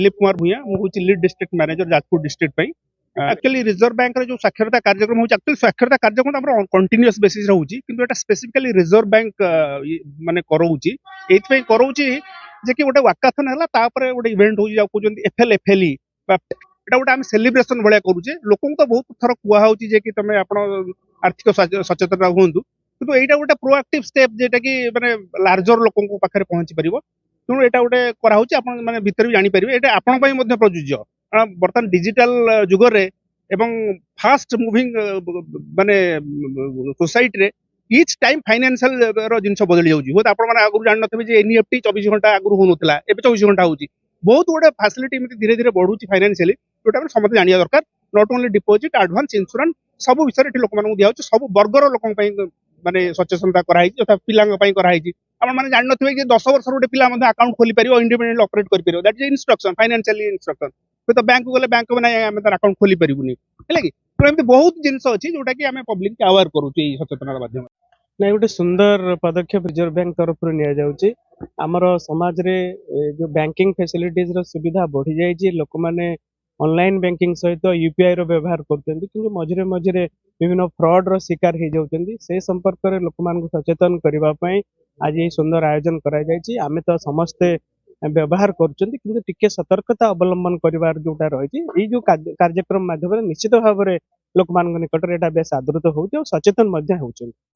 दिलीप कुमार भूया मुझे lead district manager Jajpur district actually reserve bank जो साक्षरता कार्यक्रम होची एक्चुअली साक्षरता कार्यक्रम हमर कंटीन्यूअस बेसिस रहउची किंतु एटा स्पेसिफिकली रिजर्व बैंक माने करउची एथपे करउची जे कि गोटे वाकाथन हला तापर गोटे इवेंट हो जाउ कोजंती एफएलएफएलई एटा गोटे हम सेलिब्रेशन भलिया करूचे लोकन तो बहुत थर कुआ होची जे कि तमे आपण आर्थिक सचेतन हुंतु किंतु एटा गोटे प्रोएक्टिव स्टेप जेटा कि माने लार्जर लोकन को पाखरे पहुंची परिबो तेणु एटा गोटे करा होची आपण माने भीतर भी जानि परिबे एटा आपण पई मध्ये प्रयोज्य बर्तमान डिजिटल जुग रे एवं फास्ट मुविंग माने सोसाइटी रे इच टाइम फाइनेंशियल रो जिंस बदली जाउची होत आपण माने आगु जान नथबे जे एनईएफटी 24 घंटा आगु हो नथला एबे 24 घंटा होची बहुत गुडे फैसिलिटी एमती धीरे धीरे बढ़ुची फाइनेंशियली जोटा हम समझ जानिया दरकार not only deposit advance insurance सब विषय रे लोक मानू दिया सब वर्गर लोक माने सचेतनता कराई तथा पिलांग पई कराई आपण माने जान नथबे कि 10 वर्ष गोटे पिला मध्ये अकाउंट खोली परियो इंडिपेंडेंटली ऑपरेट करि परियो that is instruction financially instruction तो बैंक गले बैंक में हम अकाउंट खोली परिबुनी हेला कि तो एमती बहुत जिंस अछि जोटा कि हमें पब्लिक के अवेयर करू छी सचेतनता माध्यम नहीं गोटे सुंदर पदक्षेप रिजर्व बैंक तरफ निया जाउची आमर समाज रे जो बैंकिंग फैसिलिटीज रो सुविधा बढ़ी जाइए लोक माने ऑनलाइन बैंकिंग सहित यूपीआई रो व्यवहार करते कि मझे मझे विभिन्न फ्रॉड रो शिकार हो जाउछन्ती से संपर्क में लोक मान सचेतन करने आज ये सुंदर आयोजन करा जाइए आम तो समस्ते व्यवहार करछन्ती किंतु टिके सतर्कता अवलंबन करिवार जोटा रही जो कार्यक्रम माध्यम निश्चित भाव में लोक मान निकट में बेस आदृत होउछ और सचेतन होउछन्ती।